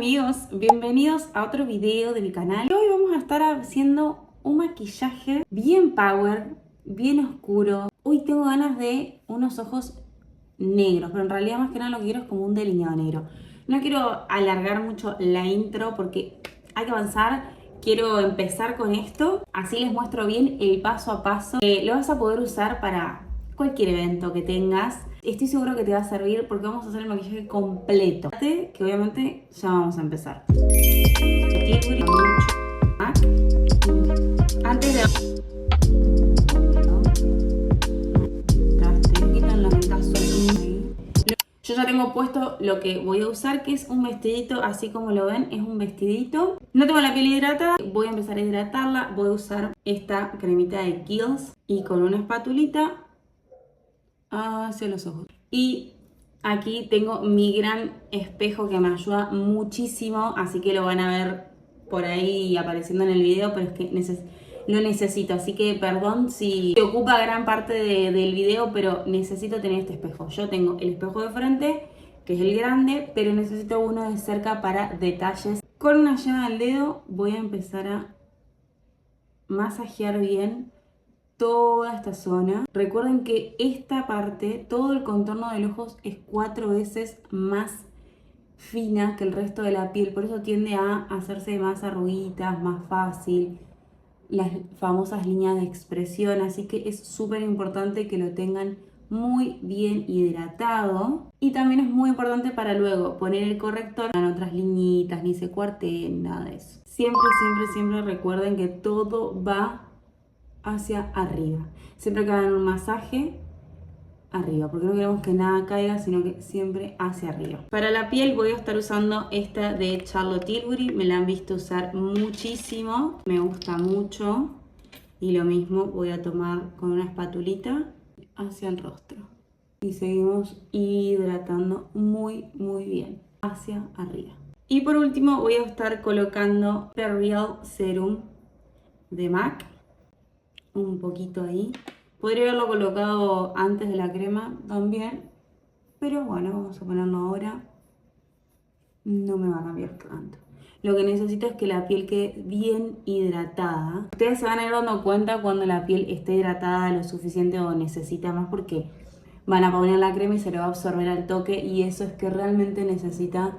amigos, bienvenidos a otro video de mi canal. Hoy vamos a estar haciendo un maquillaje bien power, bien oscuro. Hoy tengo ganas de unos ojos negros, pero en realidad más que nada lo que quiero es como un delineado negro. No quiero alargar mucho la intro porque hay que avanzar. Quiero empezar con esto, así les muestro bien el paso a paso. Lo vas a poder usar para cualquier evento que tengas. Estoy seguro que te va a servir porque vamos a hacer el maquillaje completo. Que obviamente ya vamos a empezar. Antes de... Yo ya tengo puesto lo que voy a usar, que es un vestidito, así como lo ven, es un vestidito. No tengo la piel hidratada, voy a empezar a hidratarla. Voy a usar esta cremita de Kiehl's y con una espatulita hacia los ojos. Y aquí tengo mi gran espejo que me ayuda muchísimo, así que lo van a ver por ahí apareciendo en el video, pero es que lo necesito, así que perdón si te ocupa gran parte del video, pero necesito tener este espejo. Yo tengo el espejo de frente, que es el grande, pero necesito uno de cerca para detalles. Con una llave al dedo voy a empezar a masajear bien toda esta zona. Recuerden que esta parte, todo el contorno del ojo es 4 veces más fina que el resto de la piel, por eso tiende a hacerse más arruguitas, más fácil, las famosas líneas de expresión, así que es súper importante que lo tengan muy bien hidratado. Y también es muy importante para luego poner el corrector en otras liñitas, ni se cuarteen, nada de eso. Siempre, siempre, siempre recuerden que todo va hacia arriba. Siempre que hagan un masaje, arriba, porque no queremos que nada caiga, sino que siempre hacia arriba. Para la piel voy a estar usando esta de Charlotte Tilbury. Me la han visto usar muchísimo, me gusta mucho. Y lo mismo voy a tomar con una espatulita hacia el rostro. Y seguimos hidratando muy, muy bien hacia arriba. Y por último voy a estar colocando The Real Serum de MAC. Un poquito ahí. Podría haberlo colocado antes de la crema también, pero bueno, vamos a ponerlo ahora. No me va a cambiar tanto. Lo que necesito es que la piel quede bien hidratada. Ustedes se van a ir dando cuenta cuando la piel esté hidratada lo suficiente o necesita más, porque van a poner la crema y se le va a absorber al toque, y eso es que realmente necesita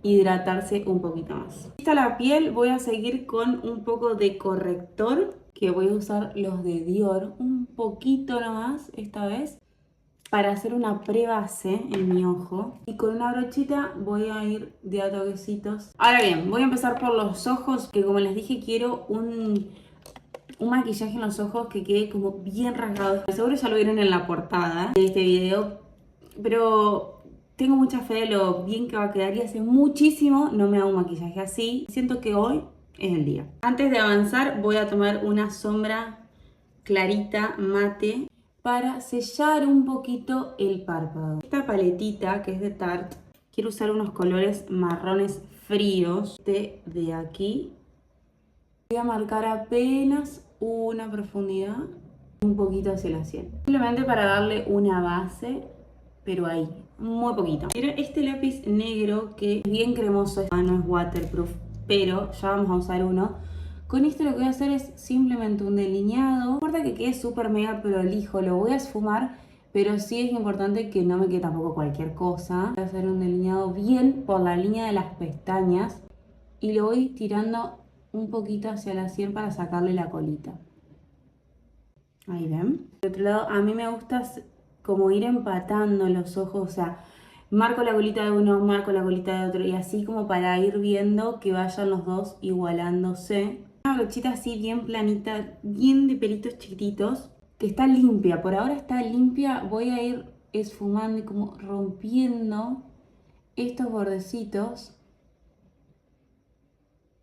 hidratarse un poquito más. Lista la piel, voy a seguir con un poco de corrector, que voy a usar los de Dior, un poquito nomás esta vez, para hacer una prebase en mi ojo. Y con una brochita voy a ir de a toquecitos. Ahora bien, voy a empezar por los ojos, que como les dije quiero un maquillaje en los ojos que quede como bien rasgado. Seguro ya lo vieron en la portada de este video, pero tengo mucha fe de lo bien que va a quedar y hace muchísimo no me hago un maquillaje así. Siento que hoy es el día. Antes de avanzar voy a tomar una sombra clarita mate para sellar un poquito el párpado. Esta paletita, que es de Tarte, quiero usar unos colores marrones fríos. De aquí voy a marcar apenas una profundidad, un poquito hacia la sien, simplemente para darle una base, pero ahí, muy poquito. Miren este lápiz negro que es bien cremoso, no es waterproof, pero ya vamos a usar uno. Con esto lo que voy a hacer es simplemente un delineado. No importa que quede súper mega prolijo, lo voy a esfumar, pero sí es importante que no me quede tampoco cualquier cosa. Voy a hacer un delineado bien por la línea de las pestañas y lo voy tirando un poquito hacia la sien para sacarle la colita. Ahí ven. De otro lado, a mí me gusta como ir empatando los ojos, o sea, marco la colita de uno, marco la colita de otro, y así como para ir viendo que vayan los dos igualándose. Una brochita así bien planita, bien de pelitos chiquititos, que está limpia. Por ahora está limpia. Voy a ir esfumando y como rompiendo estos bordecitos.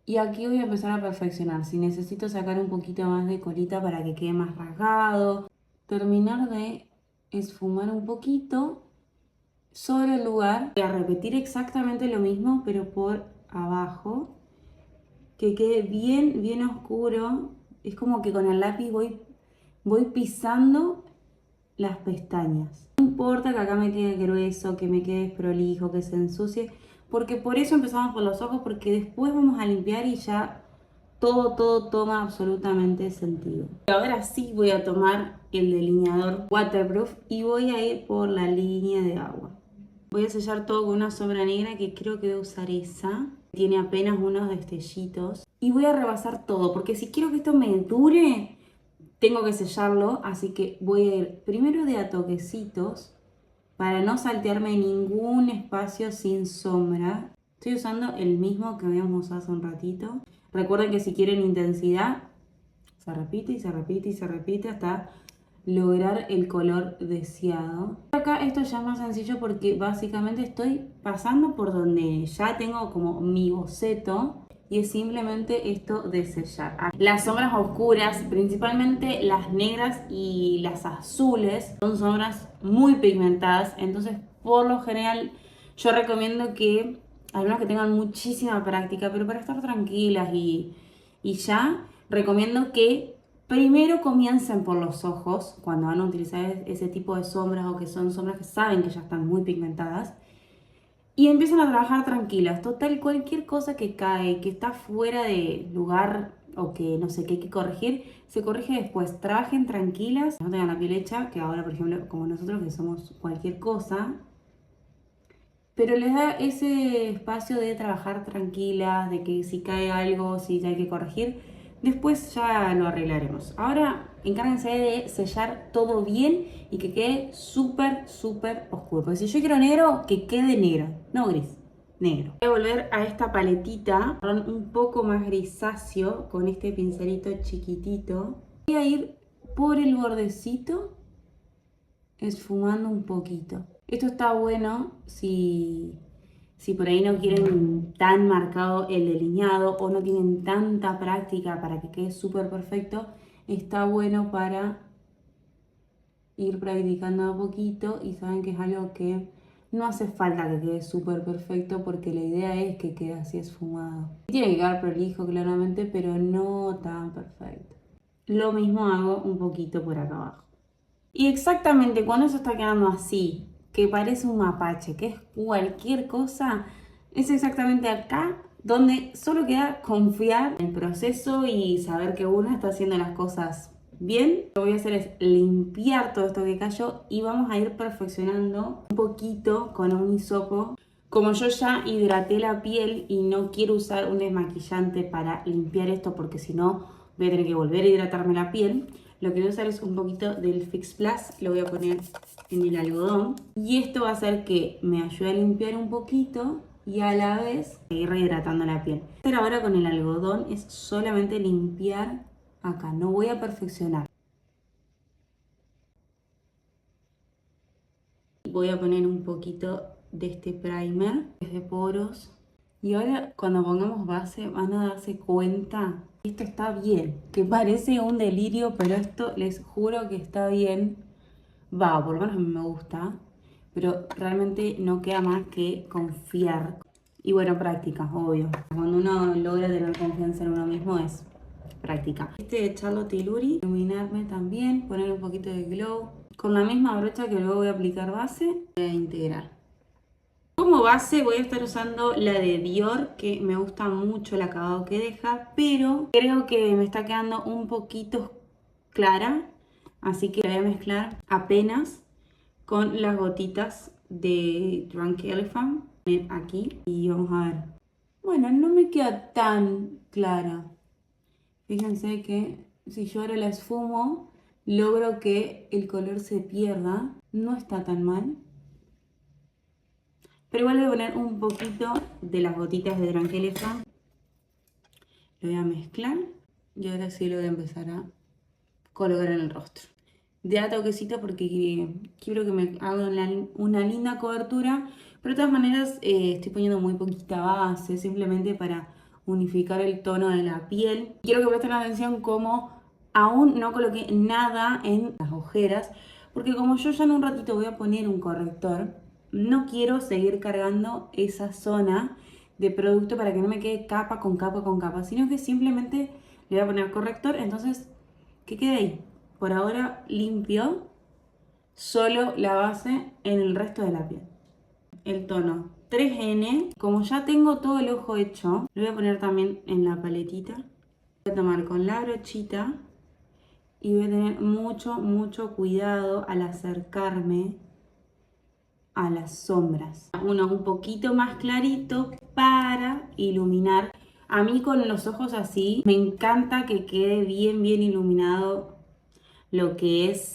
Y aquí voy a empezar a perfeccionar. Si necesito sacar un poquito más de colita para que quede más rasgado. Terminar de esfumar un poquito sobre el lugar. Voy a repetir exactamente lo mismo, pero por abajo. Que quede bien, bien oscuro. Es como que con el lápiz voy pisando las pestañas. No importa que acá me quede grueso, que me quede desprolijo, que se ensucie. porque por eso empezamos por los ojos, porque después vamos a limpiar y ya todo toma absolutamente sentido. Y ahora sí voy a tomar el delineador waterproof y voy a ir por la línea de agua. Voy a sellar todo con una sombra negra que creo que voy a usar esa. Tiene apenas unos destellitos. Y voy a rebasar todo, porque si quiero que esto me dure, tengo que sellarlo. Así que voy a ir primero de a toquecitos para no saltearme ningún espacio sin sombra. Estoy usando el mismo que habíamos usado hace un ratito. Recuerden que si quieren intensidad, se repite y se repite y se repite hasta lograr el color deseado. Acá esto ya es más sencillo porque básicamente estoy pasando por donde ya tengo como mi boceto y es simplemente esto de sellar. Las sombras oscuras, principalmente las negras y las azules, son sombras muy pigmentadas, entonces por lo general yo recomiendo que algunas que tengan muchísima práctica, pero para estar tranquilas y ya, recomiendo que primero comiencen por los ojos cuando van a utilizar ese tipo de sombras o que son sombras que saben que ya están muy pigmentadas y empiezan a trabajar tranquilas. Total, cualquier cosa que cae, que está fuera de lugar o que no sé qué hay que corregir, se corrige después. Trabajen tranquilas, no tengan la piel hecha, que ahora por ejemplo como nosotros que somos cualquier cosa, pero les da ese espacio de trabajar tranquila, de que si cae algo, si hay que corregir, después ya lo arreglaremos. Ahora encárguense de sellar todo bien y que quede súper oscuro. Porque si yo quiero negro, que quede negro, no gris, negro. Voy a volver a esta paletita, un poco más grisáceo, con este pincelito chiquitito. Voy a ir por el bordecito, esfumando un poquito. Esto está bueno si por ahí no quieren tan marcado el delineado o no tienen tanta práctica para que quede súper perfecto. Está bueno para ir practicando a poquito y saben que es algo que no hace falta que quede súper perfecto porque la idea es que quede así esfumado. Tiene que quedar prolijo claramente, pero no tan perfecto. Lo mismo hago un poquito por acá abajo. Y exactamente cuando eso está quedando así, que parece un mapache, que es cualquier cosa, es exactamente acá donde solo queda confiar en el proceso y saber que uno está haciendo las cosas bien. Lo que voy a hacer es limpiar todo esto que cayó y vamos a ir perfeccionando un poquito con un hisopo. Como yo ya hidraté la piel y no quiero usar un desmaquillante para limpiar esto porque si no voy a tener que volver a hidratarme la piel, lo que voy a usar es un poquito del Fix Plus, lo voy a poner en el algodón y esto va a hacer que me ayude a limpiar un poquito y a la vez seguir rehidratando la piel. Pero ahora con el algodón es solamente limpiar acá, no voy a perfeccionar. Voy a poner un poquito de este primer, que es de poros. Y ahora cuando pongamos base van a darse cuenta que esto está bien, que parece un delirio, pero esto les juro que está bien. Va, por lo menos a mí me gusta, pero realmente no queda más que confiar. Y bueno, práctica, obvio. Cuando uno logra tener confianza en uno mismo es práctica. Este de Charlotte Tilbury, iluminarme también, poner un poquito de glow. Con la misma brocha que luego voy a aplicar base, voy a integrar. Como base voy a estar usando la de Dior, que me gusta mucho el acabado que deja, pero creo que me está quedando un poquito clara, así que la voy a mezclar apenas con las gotitas de Drunk Elephant aquí y vamos a ver. Bueno, no me queda tan clara. Fíjense que si yo ahora la esfumo, logro que el color se pierda. No está tan mal. Pero igual voy a poner un poquito de las gotitas de Drunk Elephant. Lo voy a mezclar y ahora sí lo voy a empezar a colocar en el rostro. De a toquecito porque quiero que me haga una linda cobertura. Pero de todas maneras estoy poniendo muy poquita base, simplemente para unificar el tono de la piel. Quiero que presten atención como aún no coloqué nada en las ojeras, porque como yo ya en un ratito voy a poner un corrector, no quiero seguir cargando esa zona de producto para que no me quede capa con capa con capa, sino que simplemente le voy a poner corrector, entonces que quede ahí. Por ahora limpio solo la base en el resto de la piel. El tono 3N. Como ya tengo todo el ojo hecho, lo voy a poner también en la paletita. Voy a tomar con la brochita y voy a tener mucho cuidado al acercarme a las sombras. Uno un poquito más clarito para iluminar. A mí con los ojos así me encanta que quede bien iluminado lo que es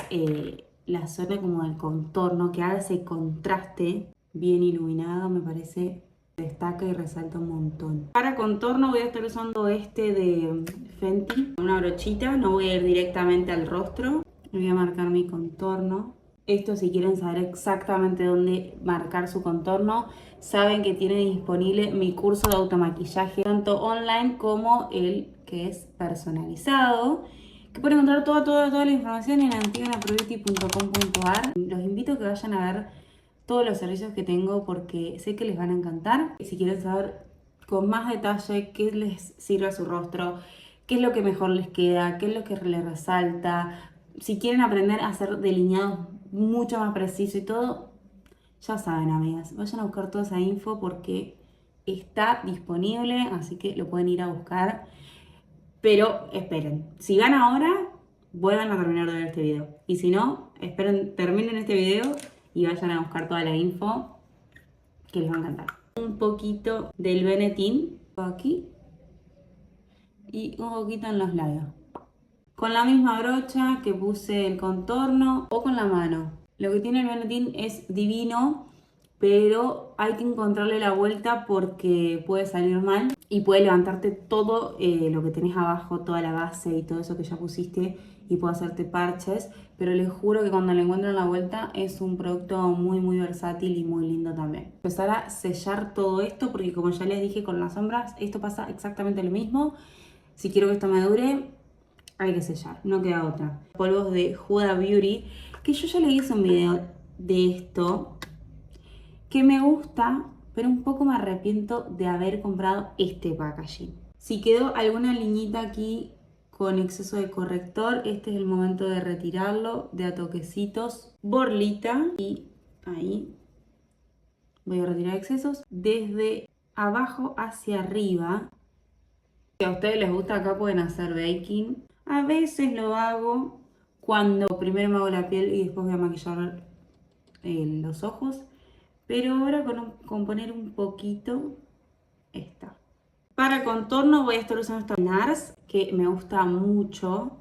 la zona como del contorno, que haga ese contraste bien iluminado, me parece destaca y resalta un montón. Para contorno voy a estar usando este de Fenty, una brochita, no voy a ir directamente al rostro, voy a marcar mi contorno. Esto, si quieren saber exactamente dónde marcar su contorno, saben que tienen disponible mi curso de automaquillaje, tanto online como el que es personalizado, que pueden encontrar toda la información en antiganaprobeauty.com.ar. Los invito a que vayan a ver todos los servicios que tengo porque sé que les van a encantar. Si quieren saber con más detalle qué les sirve a su rostro, qué es lo que mejor les queda, qué es lo que les resalta, si quieren aprender a hacer delineados mucho más preciso y todo, ya saben, amigas, vayan a buscar toda esa info porque está disponible, así que lo pueden ir a buscar. Pero esperen, si van ahora, vuelvan a terminar de ver este video. Y si no, esperen, terminen este video y vayan a buscar toda la info que les va a encantar. Un poquito del Benetton aquí y un poquito en los labios. Con la misma brocha que puse el contorno o con la mano. Lo que tiene el Benetton es divino, pero hay que encontrarle la vuelta porque puede salir mal y puede levantarte todo lo que tenés abajo, toda la base y todo eso que ya pusiste y puede hacerte parches, pero les juro que cuando le encuentran la vuelta es un producto muy versátil y muy lindo también. Empezar a sellar todo esto porque, como ya les dije con las sombras, esto pasa exactamente lo mismo. Si quiero que esto me dure, hay que sellar, no queda otra. Polvos de Huda Beauty, que yo ya le hice un video de esto, que me gusta, pero un poco me arrepiento de haber comprado este packaging. Si quedó alguna liñita aquí con exceso de corrector, este es el momento de retirarlo de a toquecitos. Borlita y ahí voy a retirar excesos. Desde abajo hacia arriba. Si a ustedes les gusta, acá pueden hacer baking. A veces lo hago cuando primero me hago la piel y después voy a maquillar los ojos. Pero ahora con poner un poquito esta. Para contorno voy a estar usando esta NARS, que me gusta mucho.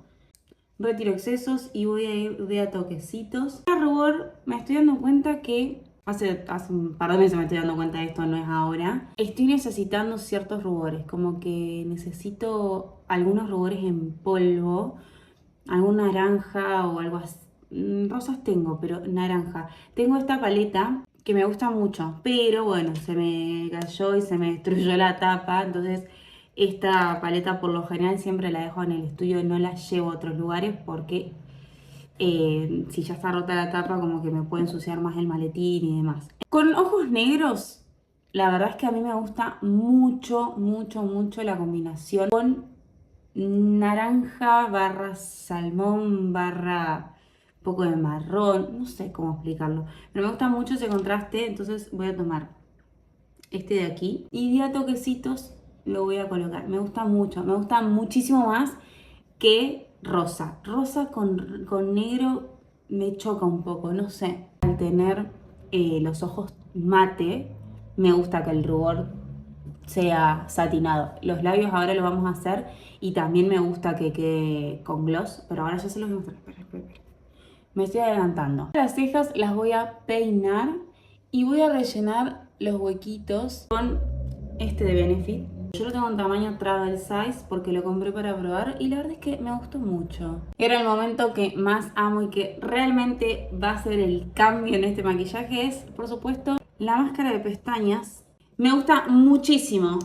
Retiro excesos y voy a ir de a toquecitos. Para rubor me estoy dando cuenta que hace un par de meses me estoy dando cuenta de esto, no es ahora. Estoy necesitando ciertos rubores, como que necesito algunos rubores en polvo, algún naranja o algo así. Rosas tengo, pero naranja. Tengo esta paleta que me gusta mucho, pero bueno, se me cayó y se me destruyó la tapa, entonces esta paleta por lo general siempre la dejo en el estudio, no la llevo a otros lugares porque si ya está rota la tapa como que me puede ensuciar más el maletín y demás. Con ojos negros, la verdad es que a mí me gusta mucho la combinación con naranja barra salmón barra poco de marrón, no sé cómo explicarlo, pero me gusta mucho ese contraste, entonces voy a tomar este de aquí y de a toquecitos lo voy a colocar. Me gusta mucho, me gusta muchísimo más que rosa. Rosa con negro me choca un poco, no sé. Al tener los ojos mate, me gusta que el rubor sea satinado. Los labios ahora lo vamos a hacer y también me gusta que quede con gloss, pero ahora ya se los voy a mostrar. Espera. Me estoy adelantando. Las cejas las voy a peinar y voy a rellenar los huequitos con este de Benefit. Yo lo tengo en tamaño travel size porque lo compré para probar y la verdad es que me gustó mucho. Era el momento que más amo y que realmente va a ser el cambio en este maquillaje es, por supuesto, la máscara de pestañas. Me gusta muchísimo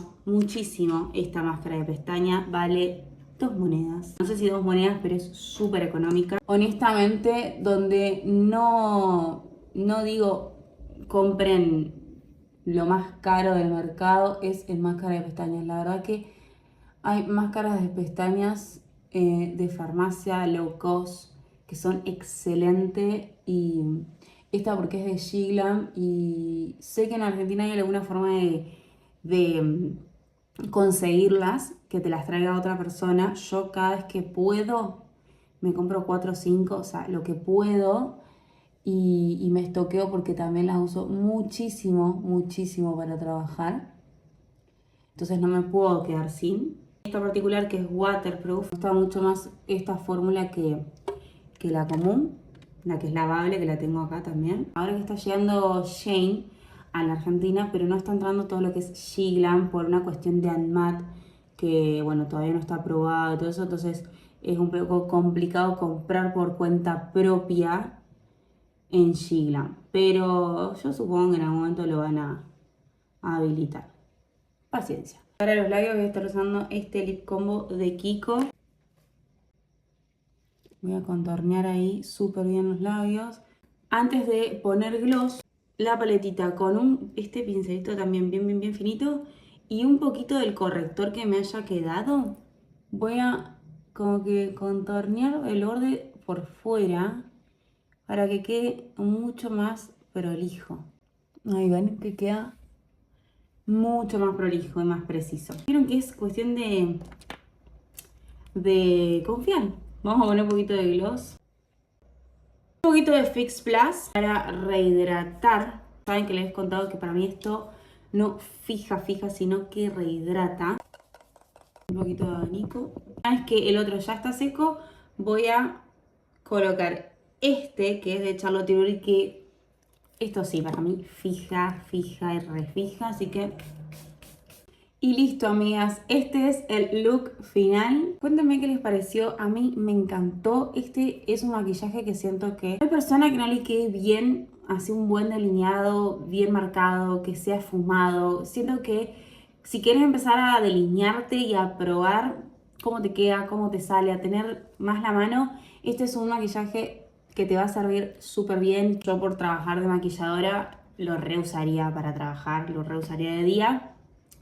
esta máscara de pestaña. Vale 2 monedas. No sé si 2 monedas, pero es súper económica. Honestamente, donde no digo compren lo más caro del mercado es en máscara de pestañas. La verdad que hay máscaras de pestañas de farmacia low cost que son excelentes y Esta porque es de Glam y sé que en Argentina hay alguna forma de conseguirlas, que te las traiga otra persona. Yo cada vez que puedo me compro 4 o 5, o sea, lo que puedo y me estoqueo porque también las uso muchísimo, muchísimo para trabajar. Entonces no me puedo quedar sin. Esta particular que es waterproof, me gusta mucho más esta fórmula que la común, la que es lavable, que la tengo acá también. Ahora que está llegando Shane a la Argentina, pero no está entrando todo lo que es Glam por una cuestión de ANMAT, que bueno, todavía no está aprobado y todo eso, entonces es un poco complicado comprar por cuenta propia en Glam. Pero yo supongo que en algún momento lo van a habilitar. Paciencia. Para los labios voy a estar usando este lip combo de Kiko. Voy a contornear ahí súper bien los labios. Antes de poner gloss, la paletita con este pincelito también bien finito y un poquito del corrector que me haya quedado. Voy a como que contornear el borde por fuera para que quede mucho más prolijo. Ahí ven que queda mucho más prolijo y más preciso. Vieron que es cuestión de confiar. Vamos a poner un poquito de gloss. Un poquito de Fix Plus para rehidratar. Saben que les he contado que para mí esto no fija, sino que rehidrata. Un poquito de abanico. Una vez que el otro ya está seco, voy a colocar este, que es de Charlotte Tilbury, que esto sí, para mí fija y refija, así que... Y listo, amigas, este es el look final. Cuéntenme qué les pareció, a mí me encantó. Este es un maquillaje que siento que hay persona que no le quede bien, así un buen delineado, bien marcado, que sea esfumado. Siento que si quieres empezar a delinearte y a probar cómo te queda, cómo te sale, a tener más la mano, este es un maquillaje que te va a servir súper bien. Yo por trabajar de maquilladora lo reusaría para trabajar, lo reusaría de día.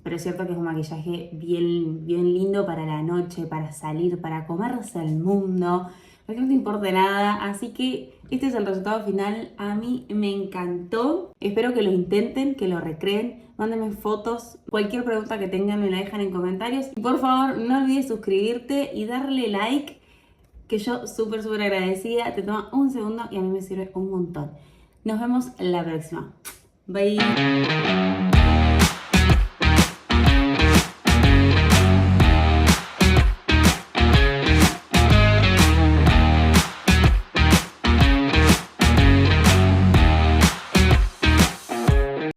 Pero es cierto que es un maquillaje bien lindo para la noche, para salir, para comerse el mundo, para que no te importe nada. Así que este es el resultado final. A mí me encantó. Espero que lo intenten, que lo recreen. Mándenme fotos. Cualquier pregunta que tengan me la dejan en comentarios. Y por favor, no olvides suscribirte y darle like, que yo súper agradecida. Te toma un segundo y a mí me sirve un montón. Nos vemos la próxima. Bye.